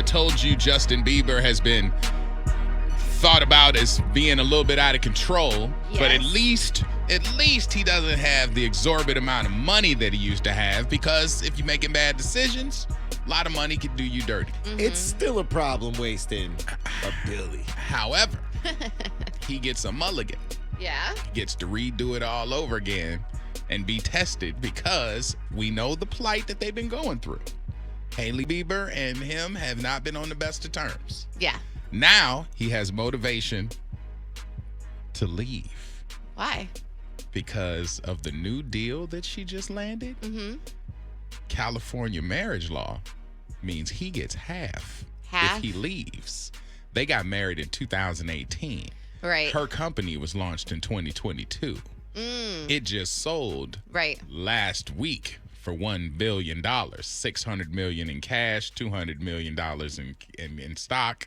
told you Justin Bieber has been thought about as being a little bit out of control, but at least he doesn't have the exorbitant amount of money that he used to have, because if you're making bad decisions, a lot of money can do you dirty. It's still a problem wasting a billy. However, he gets a mulligan. Yeah. Gets to redo it all over again and be tested, because we know the plight that they've been going through. Hailey Bieber and him have not been on the best of terms. Yeah. Now he has motivation to leave. Why? Because of the new deal that she just landed. California marriage law means he gets half if he leaves. They got married in 2018. Right. Her company was launched in 2022. It just sold last week for $1 billion, $600 million in cash, $200 million in stock,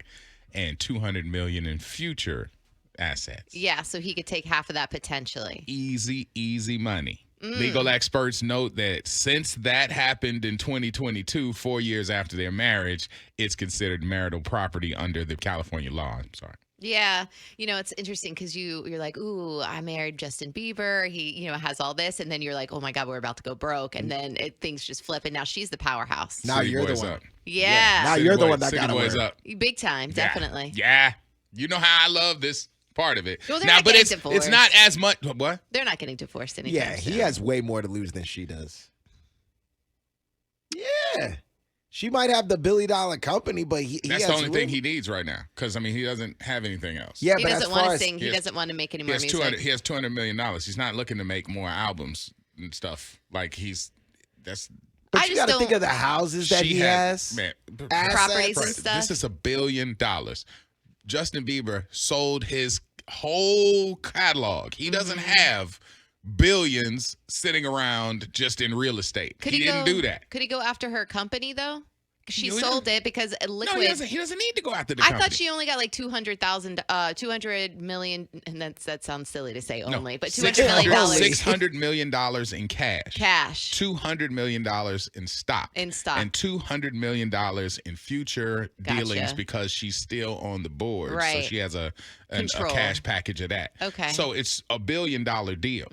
and $200 million in future assets. Yeah, so he could take half of that potentially. Easy money. Legal experts note that since that happened in 2022, 4 years after their marriage, it's considered marital property under the California law. I'm sorry. Yeah. You know, it's interesting because you're like, ooh, I married Justin Bieber. He, has all this. And then you're like, oh, my God, we're about to go broke. And then things just flip. And now she's the powerhouse. Now you're the one. Up. Yeah. Now you're the one that got Boyz her. up. Big time, definitely. Yeah. You know how I love this part of it. Well, they're now, not but getting divorced. It's not as much. What? They're not getting divorced anytime Yeah, he soon. has way more to lose than she does. Yeah. She might have the $1 billion company, but he That's has the only room. thing he needs right now. Because, he doesn't have anything else. Yeah, He but doesn't as want far to as sing. He doesn't want to make any more music. He has $200 million. He's not looking to make more albums and stuff. Like, But you got to think of the houses that he has. Man, Properties and stuff. This is $1 billion. Justin Bieber sold his whole catalog. He doesn't have billions sitting around just in real estate. He didn't do that. Could he go after her company, though? She No, he sold it because Liquid. No, he doesn't need to go after the I company. thought she only got like 200 million, and that sounds silly to say only, but $200 million. $600 million in cash. $200 million in stock. And $200 million in future dealings, because she's still on the board. Right. So she has a cash package of that. Okay. So it's $1 billion deal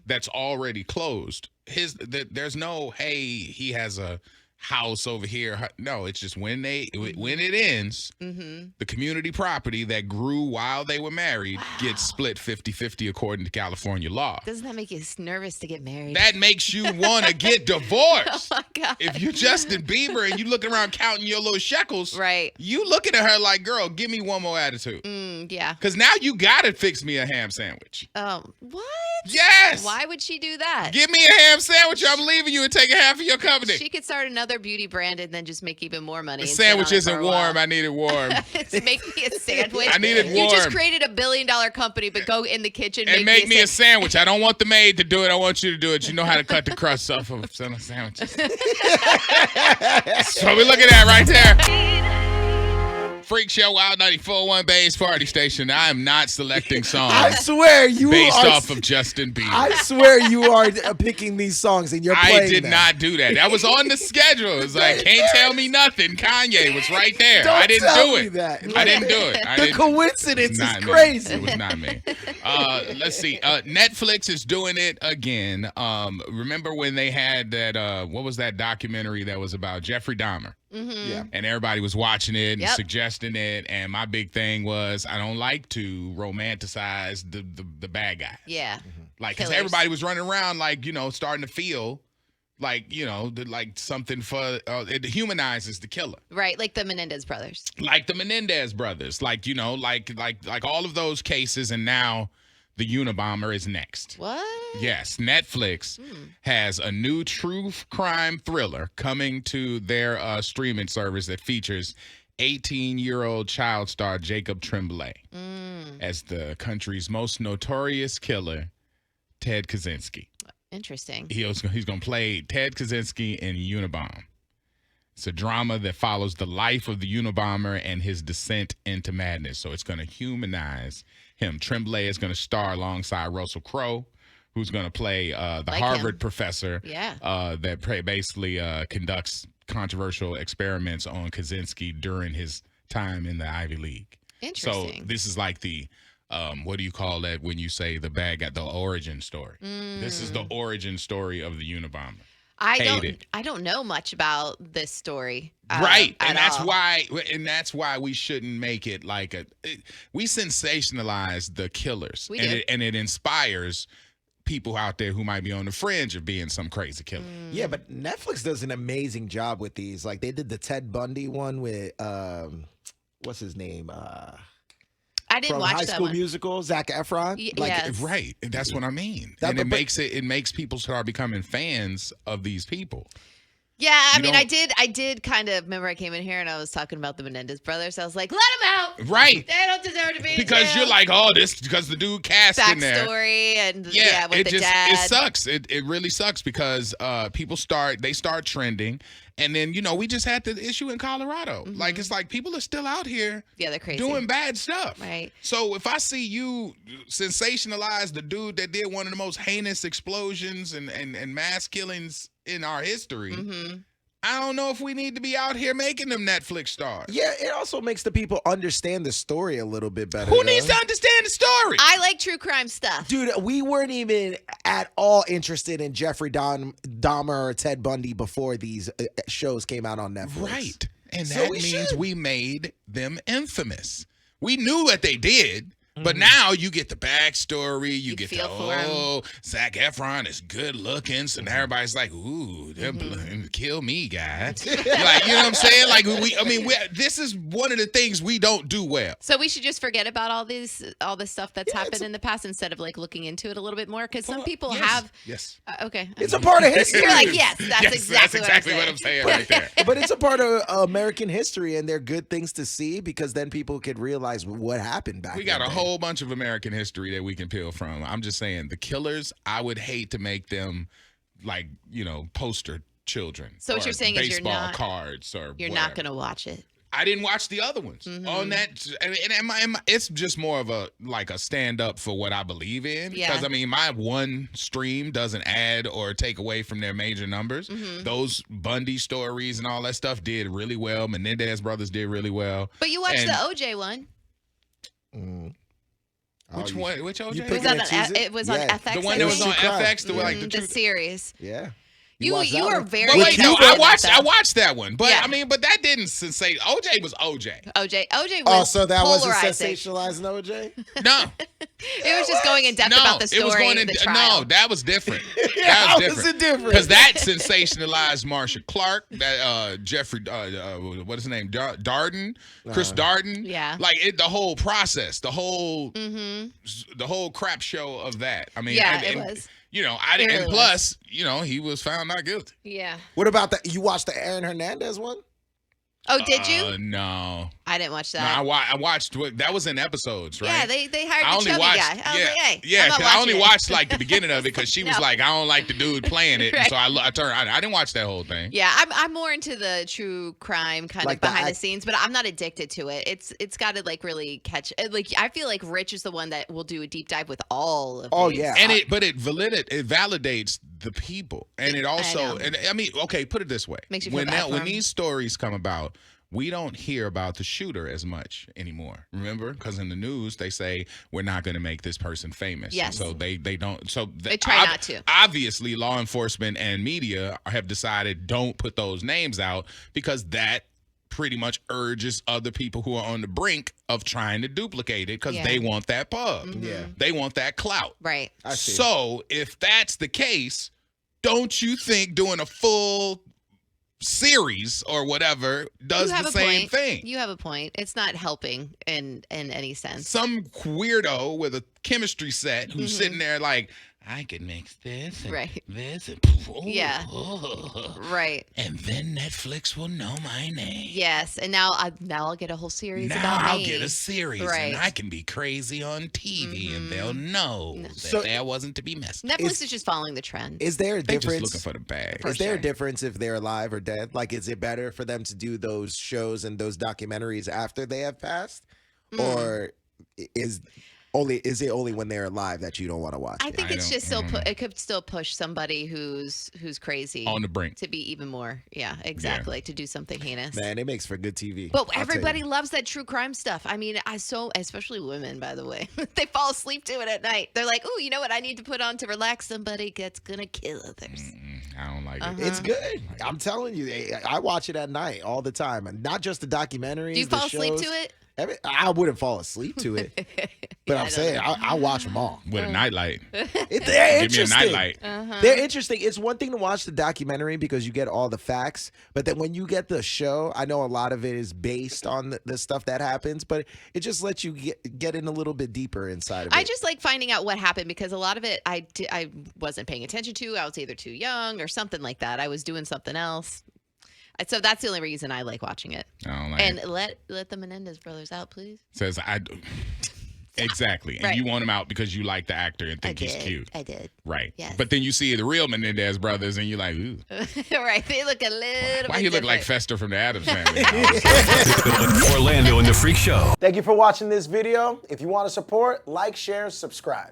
that's already closed. There's no, hey, he has a house over here. No, it's just when it ends, the community property that grew while they were married gets split 50-50 according to California law. Doesn't that make you nervous to get married? That makes you want to get divorced. Oh my God. If you're Justin Bieber and you looking around counting your little shekels, right? You looking at her like, girl, give me one more attitude. Yeah. Because now you gotta fix me a ham sandwich. Oh, what? Yes. Why would she do that? Give me a ham sandwich. I'm leaving you and taking half of your company. She could start another beauty brand and then just make even more money. The sandwich isn't warm. I need it warm. Make me a sandwich. I need it warm. You just created $1 billion company, but go in the kitchen and make me a sandwich. I don't want the maid to do it. I want you to do it. You know how to cut the crust off of some sandwiches. That's what we're looking at right there. Freak Show, Wild 94.1 Bay's Party Station. I am not selecting songs. I swear you based are off of Justin Bieber. I swear you are picking these songs and you're playing I did not do that. That was on the schedule. It was like, can't tell me nothing. Kanye was right there. Don't I didn't tell do me it. that. I didn't do it. The coincidence is crazy. It was not me. Let's see. Netflix is doing it again. Remember when they had that, what was that documentary that was about Jeffrey Dahmer? Yeah. And everybody was watching it and suggesting it. And my big thing was, I don't like to romanticize the bad guy. Yeah. Like, because everybody was running around like, starting to feel like, like something for, it humanizes the killer. Right. Like the Menendez brothers. Like all of those cases. And now the Unabomber is next. What? Yes, Netflix has a new true crime thriller coming to their streaming service that features 18-year-old child star Jacob Tremblay as the country's most notorious killer, Ted Kaczynski. Interesting. He's going to play Ted Kaczynski in Unabomber. It's a drama that follows the life of the Unabomber and his descent into madness. So it's going to humanize him. Tremblay is going to star alongside Russell Crowe, who's going to play the Harvard professor that basically conducts controversial experiments on Kaczynski during his time in the Ivy League. Interesting. So this is like the what do you call that when you say the bad guy, the origin story? This is the origin story of the Unabomber. I don't know much about this story. Right. And that's all. why we shouldn't make it like we sensationalize the killers. We do. And it inspires people out there who might be on the fringe of being some crazy killer. Yeah, but Netflix does an amazing job with these. Like they did the Ted Bundy one with what's his name? I didn't from watch High that School one. Musical, Zac Efron. Yes. Right. That's what I mean. That- and it but- makes people start becoming fans of these people. Yeah, I You mean, don't- I did kind of remember I came in here and I was talking about the Menendez brothers. I was like, let them out. Right. They don't deserve to be in Because jail. you're like, oh, this because the dude cast in there. Backstory and Yeah, with it the just dad. it sucks. It really sucks because people start trending, and then we just had the issue in Colorado. Like it's like people are still out here Yeah, they're crazy. doing bad stuff. Right. So if I see you sensationalize the dude that did one of the most heinous explosions and mass killings in our history, I don't know if we need to be out here making them Netflix stars. Yeah, it also makes the people understand the story a little bit better. Who needs to understand the story? I like true crime stuff. Dude, we weren't even at all interested in Jeffrey Dahmer or Ted Bundy before these shows came out on Netflix. Right. And So that we means should. we made them infamous. We knew what they did, but now you get the backstory. You get feel for 'em. Zac Efron is good looking. So now everybody's like, ooh, kill me, guys. Like, you know what I'm saying? Like, this is one of the things we don't do well. So we should just forget about all this stuff that's happened in the past instead of like looking into it a little bit more because some people have. Yes. Okay. It's a part of history. You're like, yes, that's Yes, exactly, what I'm saying right there. But it's a part of American history, and they're good things to see because then people could realize what happened back We got a then. whole bunch of American history that we can peel from. I'm just saying, the killers, I would hate to make them like, poster children. So what or you're saying is you're baseball not- cards or You're whatever. not going to watch it. I didn't watch the other ones on that. And it's just more of a stand up for what I believe in. Yeah. Because my one stream doesn't add or take away from their major numbers. Those Bundy stories and all that stuff did really well. Menendez brothers did really well. But you watched And- the OJ one. Which one? Which OJ? you It was picking on, and choosing? it was on Yeah. FX. The one I that was think. on True crime. FX, the The series. Yeah. You watched that were one? very. But wait, no, excited I about watched. that. I watched that one, but Yeah. but that didn't sensate. OJ was OJ. OJ was Oh, so that wasn't polarizing. sensationalizing OJ? No, It was just going in depth no, about the story. it was going the in. trial. No, that was different. How That was was it different? Because that sensationalized Marsha Clark, that Jeffrey, what is his name, Darden, Chris Darden. Yeah. Like the whole process, the whole crap show of that. I mean, Yeah, and, it was. I It didn't. really And plus, he was found not guilty. Yeah. What about that? You watched the Aaron Hernandez one? Oh, did you? No. I didn't watch No, that. I watched that was in episodes, right? Yeah, they hired I the only chubby watched, guy. I was like, hey, yeah, I'm not 'cause I only watching it. watched like the beginning of it because she was No. like, I don't like the dude playing it, and Right. so I turned. I didn't watch that whole thing. Yeah, I'm more into the true crime kind Like of the behind the act- scenes, but I'm not addicted to it. It's got to like really catch. Like I feel like Rich is the one that will do a deep dive with all of. Oh, these. yeah. And it validates the people, and it also, know. and I mean, okay, put it this way: Makes you feel bad for when 'em. these stories come about, we don't hear about the shooter as much anymore. Remember, because in the news they say we're not going to make this person famous. Yes. So they don't. So They try not to. Obviously, law enforcement and media have decided don't put those names out because that pretty much urges other people who are on the brink of trying to duplicate it because Yeah. they want that pub. Yeah. They want that clout. Right. I see. So if that's the case, don't you think doing a full series or whatever does You have the a same point. thing? You have a point. It's not helping in any sense. Some weirdo with a chemistry set who's sitting there like, I can mix this and Right. this and Yeah. Right. and then Netflix will know my name. Yes. And now I'll get a whole series Now about I'll me. get a series Right. and I can be crazy on TV and they'll know that So- there wasn't to be messed. Netflix is just following the trend. Is there a They just difference? looking for the bag. Is there a sure. difference if they're alive or dead? Like, is it better for them to do those shows and those documentaries after they have passed, or is Is it only when they're alive that you don't want to watch I it? think it's just still it could still push somebody who's crazy on the brink to be even more. Yeah, exactly. To do something heinous. Man, it makes for good TV. But everybody loves that true crime stuff. I mean, especially women, by the way, they fall asleep to it at night. They're like, "Oh, you know what? I need to put on to relax somebody that's gonna kill others." I don't like it. It's good. I'm telling you, I watch it at night all the time, and not just the documentaries. Do you fall asleep to it? I wouldn't fall asleep to it, but I'm saying I watch them all with a nightlight. They're Give me a interesting. nightlight. They're interesting. It's one thing to watch the documentary because you get all the facts, but then when you get the show, I know a lot of it is based on the stuff that happens, but it just lets you get in a little bit deeper inside of it. I just like finding out what happened because a lot of it I wasn't paying attention to. I was either too young or something like that. I was doing something else. So that's the only reason I like watching it. I don't like it. Let the Menendez brothers out, please. Says exactly. And you want him out because you like the actor and think he's cute. I did. Right. Yes. But then you see the real Menendez brothers and you're like, ooh. Right. They look a little Why bit he look different. like Fester from the Addams Family? Orlando and the Freak Show. Thank you for watching this video. If you want to support, like, share, subscribe.